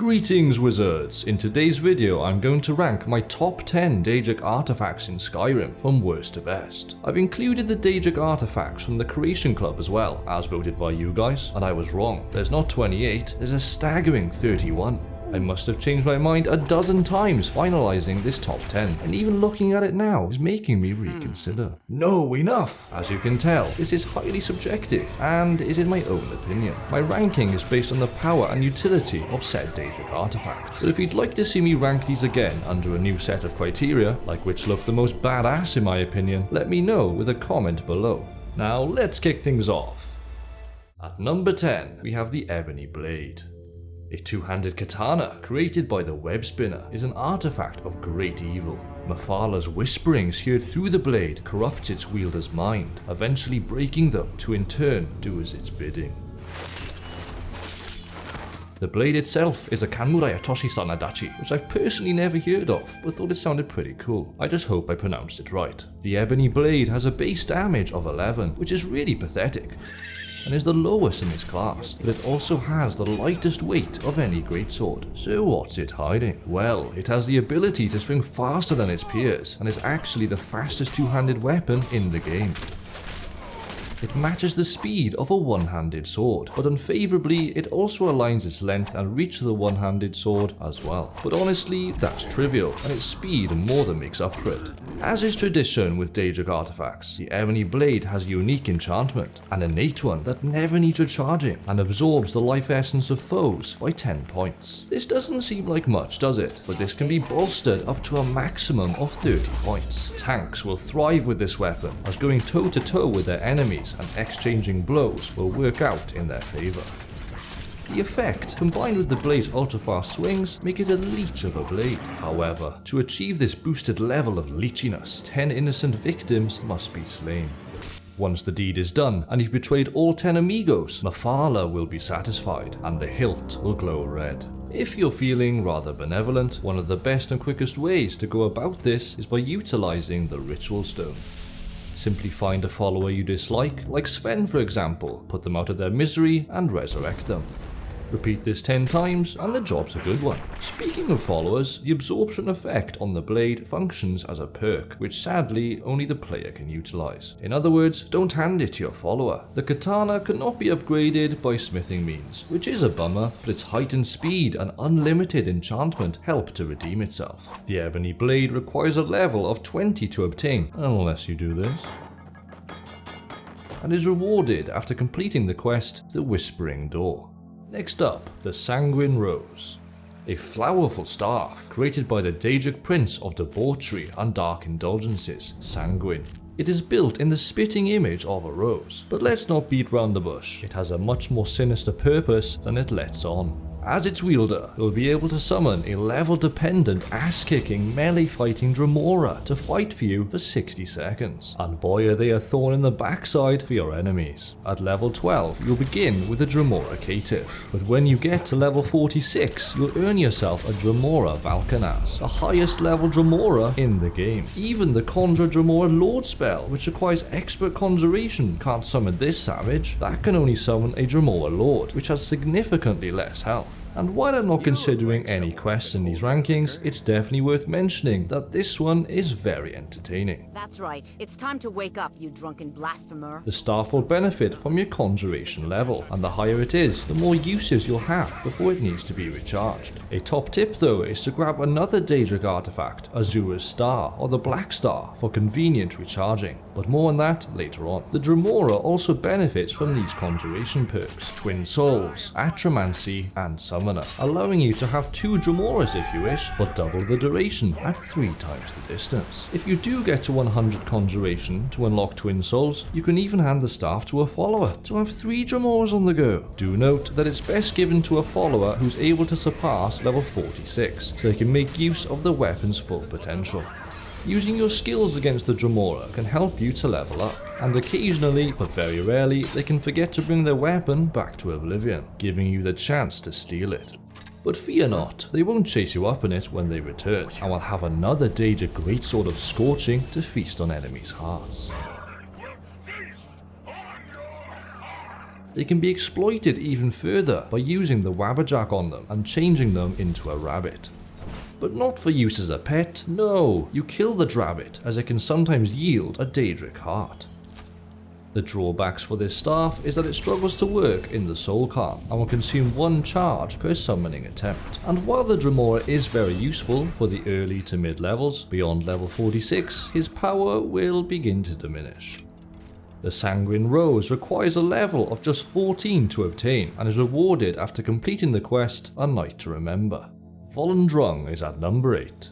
Greetings wizards! In today's video I'm going to rank my top 10 Daedric artifacts in Skyrim from worst to best. I've included the Daedric artifacts from the Creation Club as well, as voted by you guys, and I was wrong. There's not 28, there's a staggering 31. I must have changed my mind a dozen times finalizing this top 10, and even looking at it now is making me reconsider. No, enough! As you can tell, this is highly subjective and is in my own opinion. My ranking is based on the power and utility of said Daedric artifacts. But if you'd like to see me rank these again under a new set of criteria, like which look the most badass in my opinion, let me know with a comment below. Now let's kick things off. At number 10, we have the Ebony Blade. A two-handed katana created by the Web Spinner is an artifact of great evil. Mephalah's whisperings heard through the blade corrupt its wielder's mind, eventually breaking them to in turn do as its bidding. The blade itself is a Kanmurai Atoshi Sanadachi, which I've personally never heard of, but thought it sounded pretty cool. I just hope I pronounced it right. The Ebony Blade has a base damage of 11, which is really pathetic, and is the lowest in its class, but it also has the lightest weight of any greatsword. So what's it hiding? Well, it has the ability to swing faster than its peers, and is actually the fastest two-handed weapon in the game. It matches the speed of a one-handed sword, but unfavorably it also aligns its length and reach to the one-handed sword as well. But honestly, that's trivial, and its speed more than makes up for it. As is tradition with Daedric artifacts, the Ebony Blade has a unique enchantment, an innate one that never needs recharging, and absorbs the life essence of foes by 10 points. This doesn't seem like much, does it? But this can be bolstered up to a maximum of 30 points. Tanks will thrive with this weapon, as going toe-to-toe with their enemies and exchanging blows will work out in their favour. The effect, combined with the blade's ultra-fast swings, make it a leech of a blade. However, to achieve this boosted level of leechiness, 10 innocent victims must be slain. Once the deed is done, and you've betrayed all 10 amigos, Mephalah will be satisfied, and the hilt will glow red. If you're feeling rather benevolent, one of the best and quickest ways to go about this is by utilising the Ritual Stone. Simply find a follower you dislike, like Sven for example, put them out of their misery and resurrect them. Repeat this 10 times and the job's a good one. Speaking of followers, the absorption effect on the blade functions as a perk, which sadly only the player can utilise. In other words, don't hand it to your follower. The katana cannot be upgraded by smithing means, which is a bummer, but its heightened speed and unlimited enchantment help to redeem itself. The Ebony Blade requires a level of 20 to obtain, unless you do this, and is rewarded after completing the quest, The Whispering Door. Next up, the Sanguine Rose. A flowerful staff created by the Daedric Prince of Debauchery and Dark Indulgences, Sanguine. It is built in the spitting image of a rose, but let's not beat round the bush. It has a much more sinister purpose than it lets on. As its wielder, you'll be able to summon a level-dependent, ass-kicking, melee-fighting Dremora to fight for you for 60 seconds. And boy are they a thorn in the backside for your enemies. At level 12, you'll begin with a Dremora Caitiff, but when you get to level 46, you'll earn yourself a Dremora Valkanaz, the highest level Dremora in the game. Even the Conjure Dremora Lord spell, which requires expert conjuration, can't summon this savage. That can only summon a Dremora Lord, which has significantly less health. And while I'm not considering any quests in these rankings, it's definitely worth mentioning that this one is very entertaining. That's right. It's time to wake up, you drunken blasphemer. The staff will benefit from your conjuration level, and the higher it is, the more uses you'll have before it needs to be recharged. A top tip though is to grab another Daedric artifact, Azura's Star or the Black Star, for convenient recharging, but more on that later on. The Dremora also benefits from these conjuration perks, Twin Souls, Atromancy, and Summoner, allowing you to have 2 Dremoras if you wish, for double the duration at 3 times the distance. If you do get to 100 conjuration to unlock Twin Souls, you can even hand the staff to a follower to have 3 Dremoras on the go. Do note that it's best given to a follower who's able to surpass level 46, so they can make use of the weapon's full potential. Using your skills against the Dremora can help you to level up, and occasionally, but very rarely, they can forget to bring their weapon back to oblivion, giving you the chance to steal it. But fear not, they won't chase you up in it when they return, and will have another Daedric Greatsword of Scorching to feast on enemies' hearts. They can be exploited even further by using the Wabbajack on them and changing them into a rabbit. But not for use as a pet, no, you kill the drabbit as it can sometimes yield a Daedric heart. The drawbacks for this staff is that it struggles to work in the Soul Calm and will consume 1 charge per summoning attempt. And while the Dremora is very useful for the early to mid levels, beyond level 46, his power will begin to diminish. The Sanguine Rose requires a level of just 14 to obtain and is rewarded after completing the quest A Night to Remember. Volendrung is at number 8.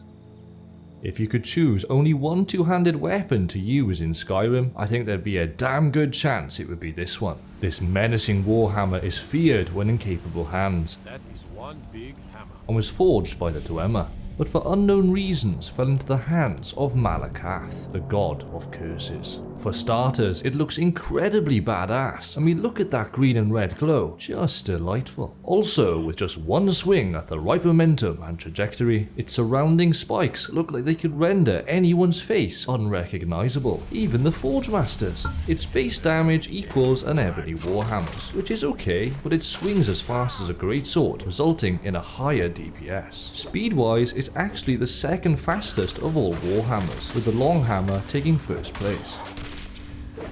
If you could choose only one two-handed weapon to use in Skyrim, I think there'd be a damn good chance it would be this one. This menacing warhammer is feared when in capable hands. That is one big hammer. And was forged by the Dwemer, but for unknown reasons fell into the hands of Malakath, the god of curses. For starters, it looks incredibly badass. I mean, look at that green and red glow, just delightful. Also, with just one swing at the right momentum and trajectory, its surrounding spikes look like they could render anyone's face unrecognizable, even the Forge Masters. Its base damage equals an Ebony Warhammer's, which is okay, but it swings as fast as a greatsword, resulting in a higher DPS. Speed-wise, it's actually the second fastest of all Warhammers, with the long hammer taking first place.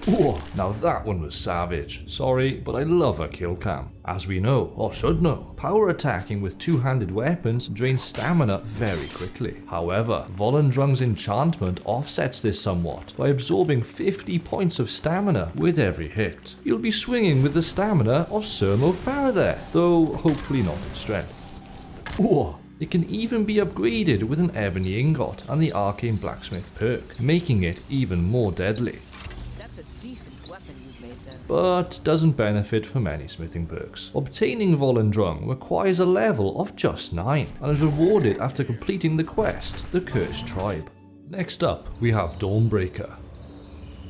Ooh, now that one was savage. Sorry, but I love a kill cam. As we know, or should know, power attacking with two-handed weapons drains stamina very quickly. However, Volendrung's enchantment offsets this somewhat by absorbing 50 points of stamina with every hit. You'll be swinging with the stamina of Sir Mofara there, though hopefully not in strength. Ooh. It can even be upgraded with an Ebony Ingot and the Arcane Blacksmith perk, making it even more deadly. That's a decent weapon you've made then. But doesn't benefit from any smithing perks. Obtaining Volendrung requires a level of just 9 and is rewarded after completing the quest, The Cursed Tribe. Next up, we have Dawnbreaker.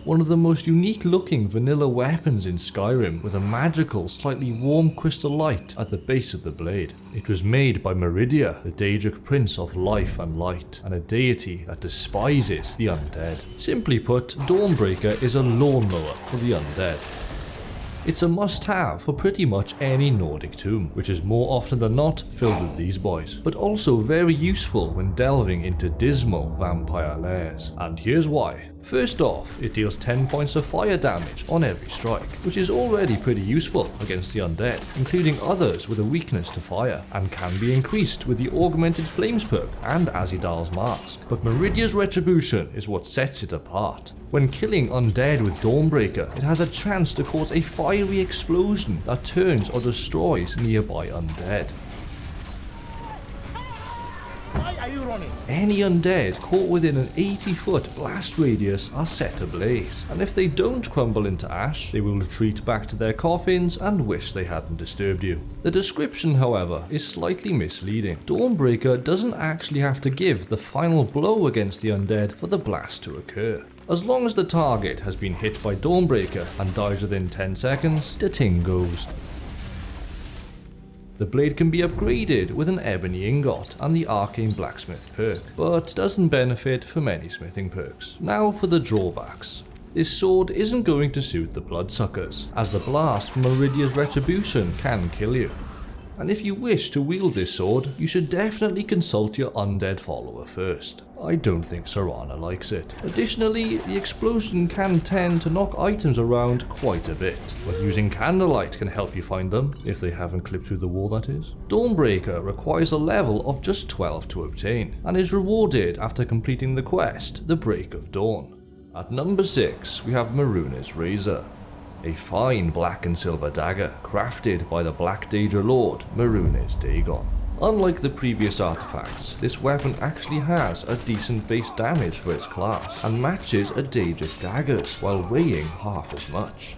One of the most unique looking vanilla weapons in Skyrim, with a magical, slightly warm crystal light at the base of the blade. It was made by Meridia, the Daedric Prince of Life and Light, and a deity that despises the undead. Simply put, Dawnbreaker is a lawnmower for the undead. It's a must-have for pretty much any Nordic tomb, which is more often than not filled with these boys, but also very useful when delving into dismal vampire lairs. And here's why. First off, it deals 10 points of fire damage on every strike, which is already pretty useful against the undead, including others with a weakness to fire, and can be increased with the Augmented Flames perk and Azidal's Mask. But Meridia's Retribution is what sets it apart. When killing undead with Dawnbreaker, it has a chance to cause a fiery explosion that turns or destroys nearby undead. Why are you running? Any undead caught within an 80-foot blast radius are set ablaze, and if they don't crumble into ash, they will retreat back to their coffins and wish they hadn't disturbed you. The description, however, is slightly misleading. Dawnbreaker doesn't actually have to give the final blow against the undead for the blast to occur. As long as the target has been hit by Dawnbreaker and dies within 10 seconds, the ting goes. The blade can be upgraded with an Ebony Ingot and the Arcane Blacksmith perk, but doesn't benefit from any smithing perks. Now for the drawbacks. This sword isn't going to suit the bloodsuckers, as the blast from Meridia's Retribution can kill you. And if you wish to wield this sword, you should definitely consult your undead follower first. I don't think Serana likes it. Additionally, the explosion can tend to knock items around quite a bit, but using candlelight can help you find them, if they haven't clipped through the wall that is. Dawnbreaker requires a level of just 12 to obtain, and is rewarded after completing the quest, The Break of Dawn. At number 6, we have Mehrunes Razor. A fine black and silver dagger, crafted by the Black Daedric Lord, Mehrunes Dagon. Unlike the previous artifacts, this weapon actually has a decent base damage for its class, and matches a Daedric dagger's while weighing half as much.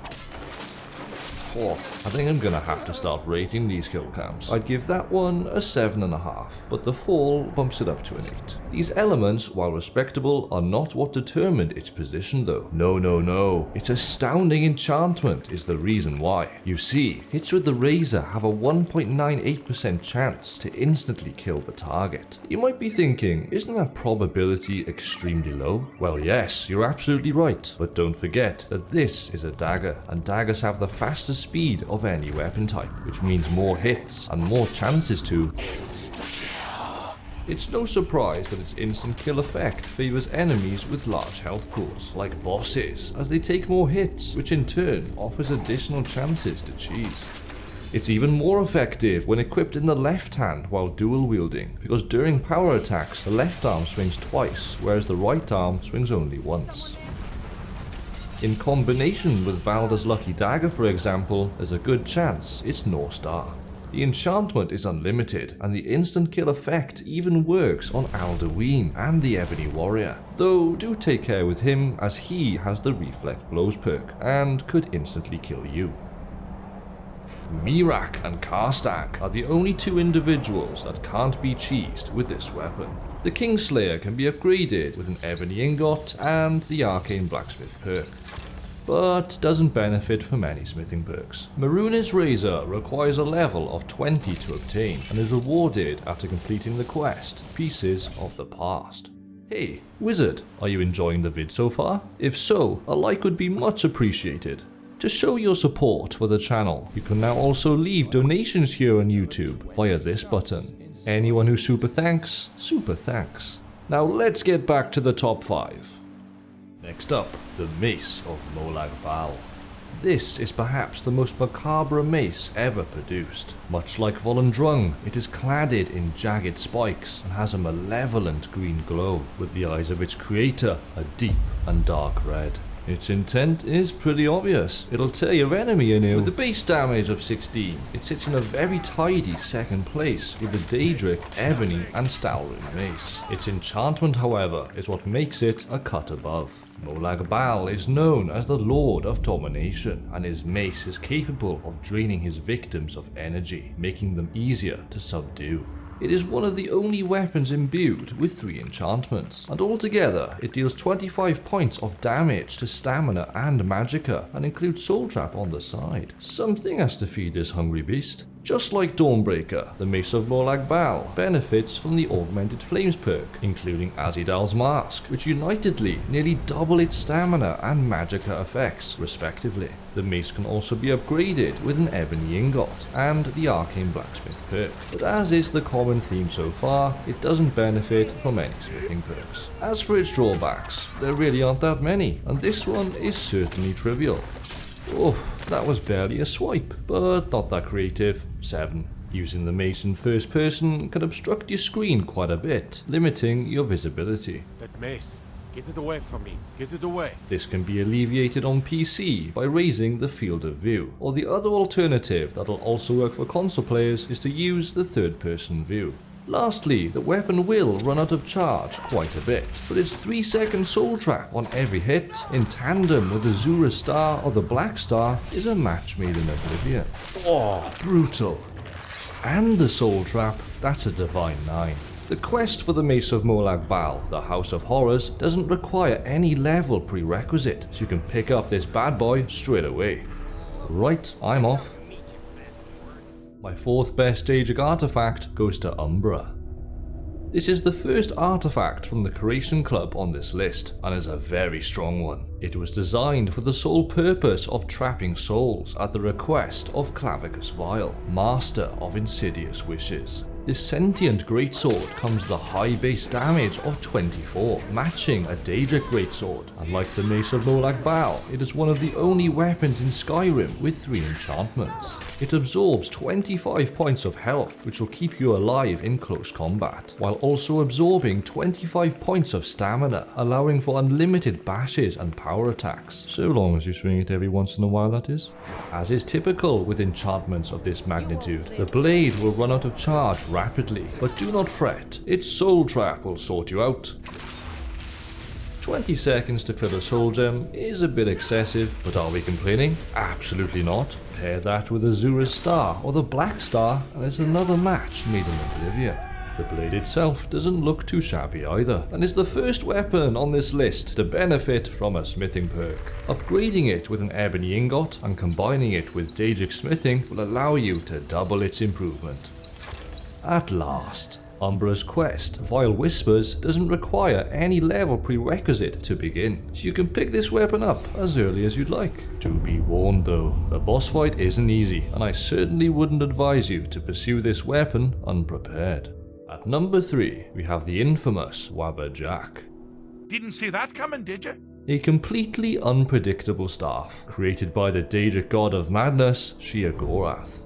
Oh, I think I'm gonna have to start rating these kill cams. I'd give that one a 7.5, but the fall bumps it up to an 8. These elements, while respectable, are not what determined its position though. No. Its astounding enchantment is the reason why. You see, hits with the razor have a 1.98% chance to instantly kill the target. You might be thinking, isn't that probability extremely low? Well yes, you're absolutely right, but don't forget that this is a dagger, and daggers have the fastest speed of any weapon type, which means more hits and more chances to. It's no surprise that its instant kill effect favours enemies with large health pools, like bosses, as they take more hits, which in turn offers additional chances to cheese. It's even more effective when equipped in the left hand while dual wielding, because during power attacks the left arm swings twice, whereas the right arm swings only once. In combination with Valda's Lucky Dagger, for example, there's a good chance it's North Star. The enchantment is unlimited, and the instant kill effect even works on Alduin and the Ebony Warrior, though do take care with him as he has the Reflect Blows perk and could instantly kill you. Mirak and Karstak are the only two individuals that can't be cheesed with this weapon. The Kingslayer can be upgraded with an Ebony Ingot and the Arcane Blacksmith perk, but doesn't benefit from any smithing perks. Mehrunes Razor requires a level of 20 to obtain and is rewarded after completing the quest, Pieces of the Past. Hey, Wizard, are you enjoying the vid so far? If so, a like would be much appreciated. To show your support for the channel, you can now also leave donations here on YouTube via this button. Anyone who super thanks. Now let's get back to the top 5. Next up, the Mace of Molag Bal. This is perhaps the most macabre mace ever produced. Much like Volendrung, it is cladded in jagged spikes and has a malevolent green glow, with the eyes of its creator a deep and dark red. Its intent is pretty obvious. It'll tear your enemy anew. With the base damage of 16, it sits in a very tidy second place with the Daedric, Ebony and Stalrune mace. Its enchantment, however, is what makes it a cut above. Molag Bal is known as the Lord of Domination, and his mace is capable of draining his victims of energy, making them easier to subdue. It is one of the only weapons imbued with 3 enchantments, and altogether it deals 25 points of damage to stamina and magicka, and includes Soul Trap on the side. Something has to feed this hungry beast. Just like Dawnbreaker, the Mace of Molag Bal benefits from the Augmented Flames perk, including Azidal's Mask, which unitedly nearly double its stamina and magicka effects, respectively. The mace can also be upgraded with an Ebony Ingot and the Arcane Blacksmith perk, but as is the common theme so far, it doesn't benefit from any smithing perks. As for its drawbacks, there really aren't that many, and this one is certainly trivial. Oof, that was barely a swipe, but not that creative. 7. Using the mace in first person can obstruct your screen quite a bit, limiting your visibility. That mace. Get it away from me. Get it away. This can be alleviated on PC by raising the field of view, or the other alternative that'll also work for console players is to use the third person view. Lastly, the weapon will run out of charge quite a bit, but its 3-second soul trap on every hit, in tandem with the Azura Star or the Black Star, is a match made in oblivion. Oh, brutal. And the soul trap, that's a divine 9. The quest for the Mace of Molag Bal, the House of Horrors, doesn't require any level prerequisite, so you can pick up this bad boy straight away. Right, I'm off. My 4th best Daedric artifact goes to Umbra. This is the first artifact from the Creation Club on this list, and is a very strong one. It was designed for the sole purpose of trapping souls at the request of Clavicus Vile, master of insidious wishes. This sentient greatsword comes with a high base damage of 24, matching a Daedric greatsword, and like the Mace of Molag Bal, it is one of the only weapons in Skyrim with 3 enchantments. It absorbs 25 points of health, which will keep you alive in close combat, while also absorbing 25 points of stamina, allowing for unlimited bashes and power attacks, so long as you swing it every once in a while, that is. As is typical with enchantments of this magnitude, the blade will run out of charge rapidly, but do not fret, its soul trap will sort you out. 20 seconds to fill a soul gem is a bit excessive, but are we complaining? Absolutely not. Pair that with Azura's Star or the Black Star, and it's another match made in oblivion. The blade itself doesn't look too shabby either, and is the first weapon on this list to benefit from a smithing perk. Upgrading it with an Ebony Ingot and combining it with Daedric Smithing will allow you to double its improvement. At last, Umbra's quest, Vile Whispers, doesn't require any level prerequisite to begin, so you can pick this weapon up as early as you'd like. To be warned though, the boss fight isn't easy, and I certainly wouldn't advise you to pursue this weapon unprepared. At number 3, we have the infamous Wabbajack. Didn't see that coming, did you? A completely unpredictable staff, created by the Daedric god of madness, Sheogorath.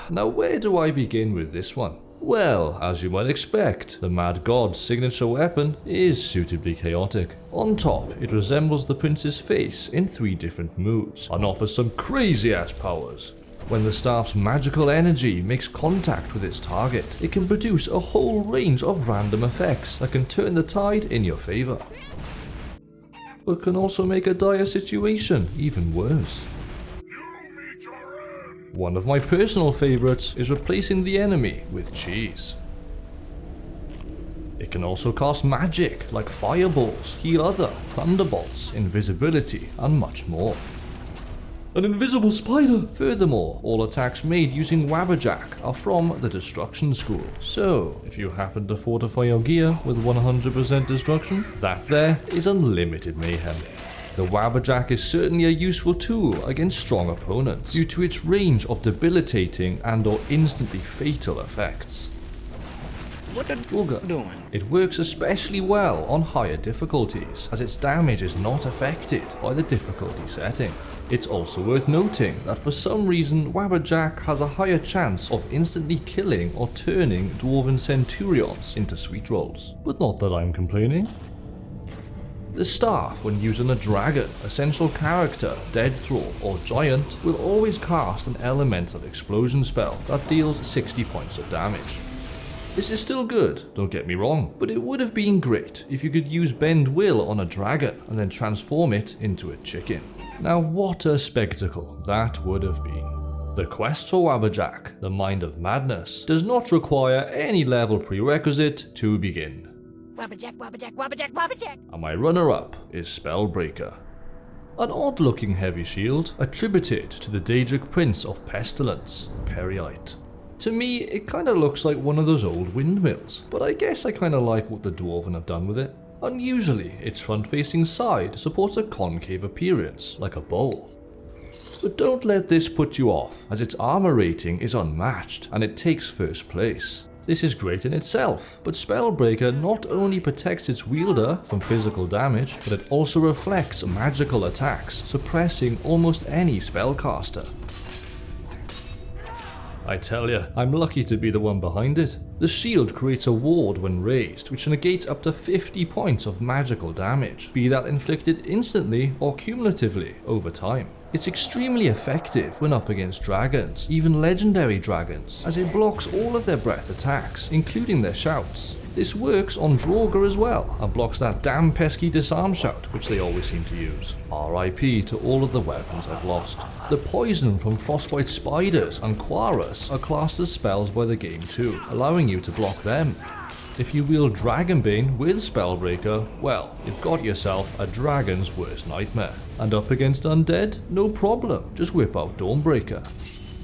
Now where do I begin with this one? Well, as you might expect, the Mad God's signature weapon is suitably chaotic. On top, it resembles the prince's face in 3 different moods, and offers some crazy-ass powers. When the staff's magical energy makes contact with its target, it can produce a whole range of random effects that can turn the tide in your favor, but can also make a dire situation even worse. One of my personal favorites is replacing the enemy with cheese. It can also cast magic like fireballs, heal other, thunderbolts, invisibility, and much more. An invisible spider! Furthermore, all attacks made using Wabbajack are from the Destruction School. So, if you happen to fortify your gear with 100% destruction, that there is unlimited mayhem. The Wabbajack is certainly a useful tool against strong opponents due to its range of debilitating and/or instantly fatal effects. What the doing? It works especially well on higher difficulties, as its damage is not affected by the difficulty setting. It's also worth noting that for some reason Wabbajack has a higher chance of instantly killing or turning Dwarven Centurions into sweet rolls, but not that I'm complaining. The staff, when used on a dragon, essential character, dead thrall, or giant, will always cast an elemental explosion spell that deals 60 points of damage. This is still good, don't get me wrong, but it would have been great if you could use Bend Will on a dragon and then transform it into a chicken. Now what a spectacle that would have been. The quest for Wabbajack, the Mind of Madness, does not require any level prerequisite to begin. Wabbajack, Wabbajack, Wabbajack, Wabbajack! And my runner-up is Spellbreaker. An odd-looking heavy shield attributed to the Daedric Prince of Pestilence, Periite. To me, it kinda looks like one of those old windmills, but I guess I kinda like what the Dwarven have done with it. Unusually, its front-facing side supports a concave appearance, like a bowl. But don't let this put you off, as its armor rating is unmatched, and it takes first place. This is great in itself, but Spellbreaker not only protects its wielder from physical damage, but it also reflects magical attacks, suppressing almost any spellcaster. I tell ya, I'm lucky to be the one behind it. The shield creates a ward when raised, which negates up to 50 points of magical damage, be that inflicted instantly or cumulatively over time. It's extremely effective when up against dragons, even legendary dragons, as it blocks all of their breath attacks, including their shouts. This works on Draugr as well, and blocks that damn pesky disarm shout which they always seem to use. RIP to all of the weapons I've lost. The poison from frostbite spiders and Quarus are classed as spells by the game too, allowing you to block them. If you wield Dragonbane with Spellbreaker, well, you've got yourself a dragon's worst nightmare. And up against undead? No problem, just whip out Dawnbreaker.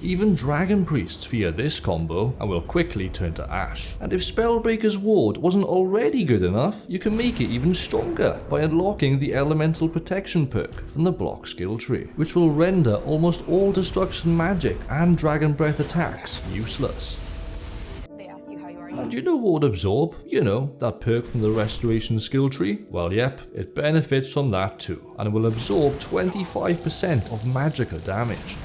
Even Dragon Priests fear this combo and will quickly turn to ash. And if Spellbreaker's ward wasn't already good enough, you can make it even stronger by unlocking the Elemental Protection perk from the block skill tree, which will render almost all destruction magic and dragon breath attacks useless. And you know Ward Absorb? You know, that perk from the Restoration skill tree? Well, yep, it benefits from that too, and will absorb 25% of magicka damage.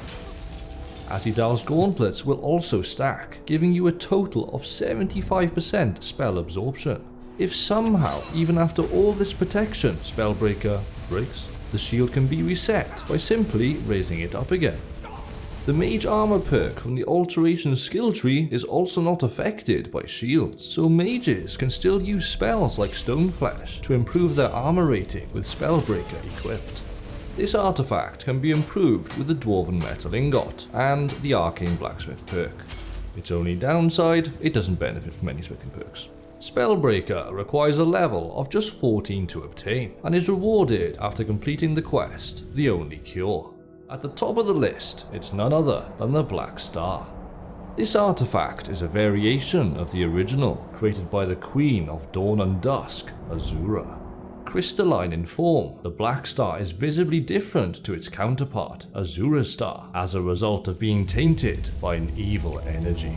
Azidal's gauntlets will also stack, giving you a total of 75% spell absorption. If somehow, even after all this protection, Spellbreaker breaks, the shield can be reset by simply raising it up again. The Mage Armor perk from the Alteration skill tree is also not affected by shields, so mages can still use spells like Stoneflesh to improve their armor rating with Spellbreaker equipped. This artifact can be improved with the Dwarven Metal Ingot and the Arcane Blacksmith perk. Its only downside, it doesn't benefit from any smithing perks. Spellbreaker requires a level of just 14 to obtain, and is rewarded after completing the quest, The Only Cure. At the top of the list, it's none other than the Black Star. This artifact is a variation of the original, created by the Queen of Dawn and Dusk, Azura. Crystalline in form, the Black Star is visibly different to its counterpart, Azura's Star, as a result of being tainted by an evil energy.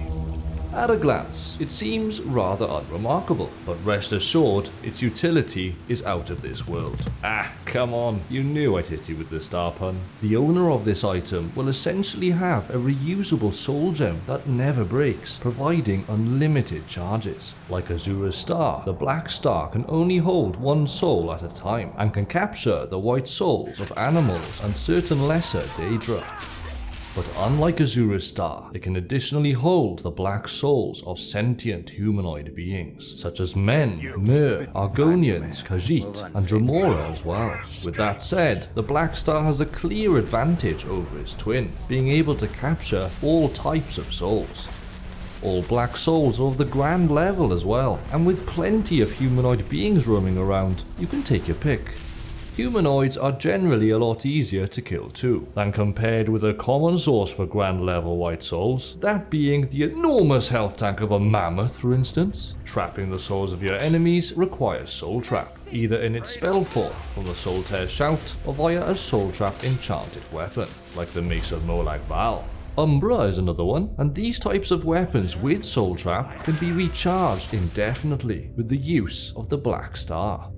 At a glance, it seems rather unremarkable, but rest assured, its utility is out of this world. Ah, come on, you knew I'd hit you with the star pun. The owner of this item will essentially have a reusable soul gem that never breaks, providing unlimited charges. Like Azura's Star, the Black Star can only hold one soul at a time, and can capture the white souls of animals and certain lesser Daedra. But unlike Azura's Star, it can additionally hold the black souls of sentient humanoid beings, such as men, Mer, Argonians, Khajiit, and Dremora as well. With that said, the Black Star has a clear advantage over its twin, being able to capture all types of souls. All black souls are of the grand level as well, and with plenty of humanoid beings roaming around, you can take your pick. Humanoids are generally a lot easier to kill too, than compared with a common source for grand level white souls, that being the enormous health tank of a mammoth for instance. Trapping the souls of your enemies requires Soul Trap, either in its spell form from the Soul Tear Shout, or via a Soul Trap enchanted weapon, like the Mace of Molag Bal. Umbra is another one, and these types of weapons with Soul Trap can be recharged indefinitely with the use of the Black Star.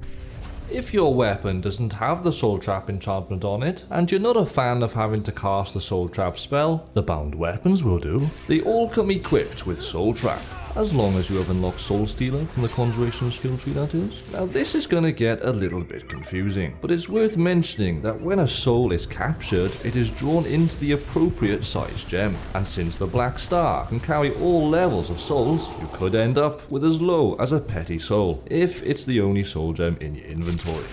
If your weapon doesn't have the Soul Trap enchantment on it, and you're not a fan of having to cast the Soul Trap spell, the bound weapons will do. They all come equipped with Soul Trap, as long as you have unlocked Soul Stealer from the Conjuration skill tree, that is. Now this is gonna get a little bit confusing, but it's worth mentioning that when a soul is captured, it is drawn into the appropriate size gem, and since the Black Star can carry all levels of souls, you could end up with as low as a petty soul, if it's the only soul gem in your inventory.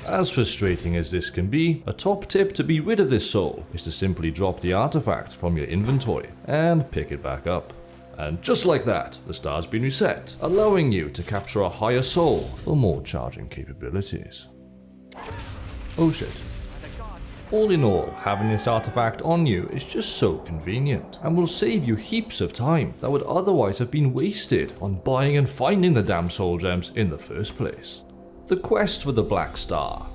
As frustrating as this can be, a top tip to be rid of this soul is to simply drop the artifact from your inventory and pick it back up. And just like that, the star's been reset, allowing you to capture a higher soul for more charging capabilities. Oh shit. All in all, having this artifact on you is just so convenient, and will save you heaps of time that would otherwise have been wasted on buying and finding the damn soul gems in the first place. The quest for the Black Star.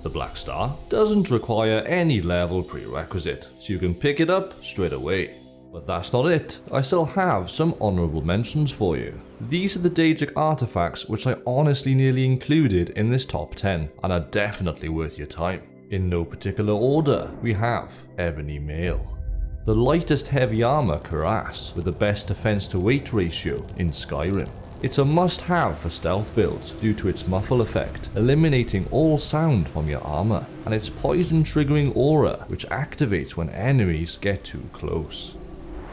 The Black Star doesn't require any level prerequisite, so you can pick it up straight away. But that's not it, I still have some honourable mentions for you. These are the Daedric artifacts which I honestly nearly included in this top 10, and are definitely worth your time. In no particular order, we have Ebony Mail, the lightest heavy armour cuirass with the best defense to weight ratio in Skyrim. It's a must-have for stealth builds due to its muffle effect, eliminating all sound from your armour, and its poison triggering aura which activates when enemies get too close.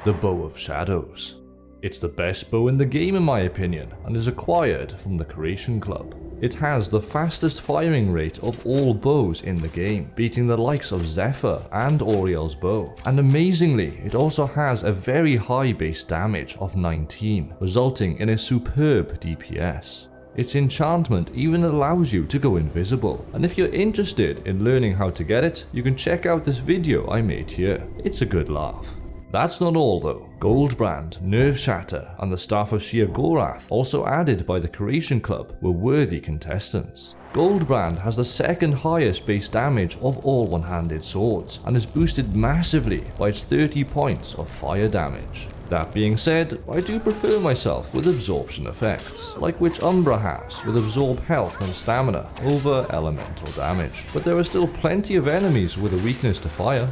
The Bow of Shadows. It's the best bow in the game in my opinion, and is acquired from the Creation Club. It has the fastest firing rate of all bows in the game, beating the likes of Zephyr and Oriel's bow, and amazingly it also has a very high base damage of 19, resulting in a superb DPS. Its enchantment even allows you to go invisible, and if you're interested in learning how to get it, you can check out this video I made here. It's a good laugh. That's not all though. Goldbrand, Nerve Shatter, and the Staff of Sheogorath, also added by the Creation Club, were worthy contestants. Goldbrand has the second highest base damage of all one-handed swords, and is boosted massively by its 30 points of fire damage. That being said, I do prefer myself with absorption effects, like which Umbra has with absorb health and stamina over elemental damage, but there are still plenty of enemies with a weakness to fire.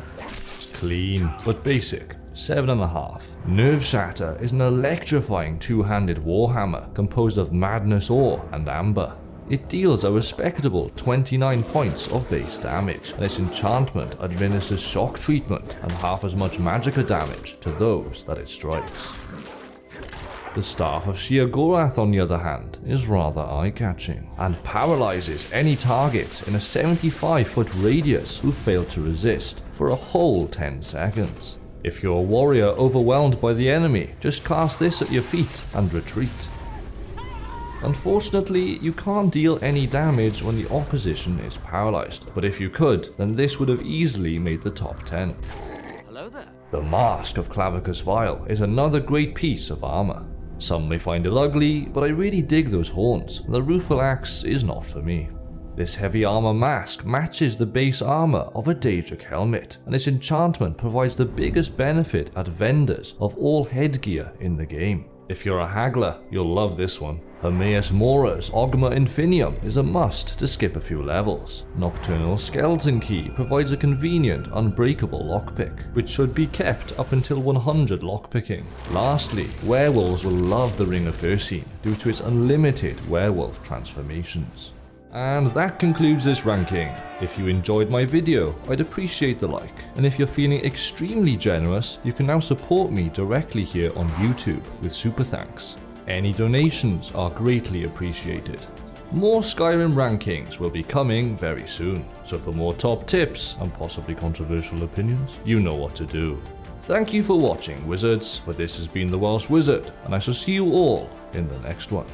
Clean, but basic. 7.5. Nerve Shatter is an electrifying two-handed warhammer composed of Madness Ore and Amber. It deals a respectable 29 points of base damage, and its enchantment administers shock treatment and half as much magicka damage to those that it strikes. The Staff of Sheogorath, on the other hand, is rather eye-catching, and paralyzes any target in a 75-foot radius who fail to resist for a whole 10 seconds. If you're a warrior overwhelmed by the enemy, just cast this at your feet and retreat. Unfortunately, you can't deal any damage when the opposition is paralyzed, but if you could, then this would have easily made the top 10. Hello there. The Mask of Clavicus Vile is another great piece of armor. Some may find it ugly, but I really dig those horns. The rueful axe is not for me. This heavy armor mask matches the base armor of a Daedric helmet, and its enchantment provides the biggest benefit at vendors of all headgear in the game. If you're a haggler, you'll love this one. Hermaeus Mora's Ogma Infinium is a must to skip a few levels. Nocturnal Skeleton Key provides a convenient, unbreakable lockpick, which should be kept up until 100 lockpicking. Lastly, werewolves will love the Ring of Hircine due to its unlimited werewolf transformations. And that concludes this ranking. If you enjoyed my video, I'd appreciate the like. And if you're feeling extremely generous, you can now support me directly here on YouTube with super thanks. Any donations are greatly appreciated. More Skyrim rankings will be coming very soon, so for more top tips and possibly controversial opinions, you know what to do. Thank you for watching, wizards, for this has been the Welsh Wizard, and I shall see you all in the next one.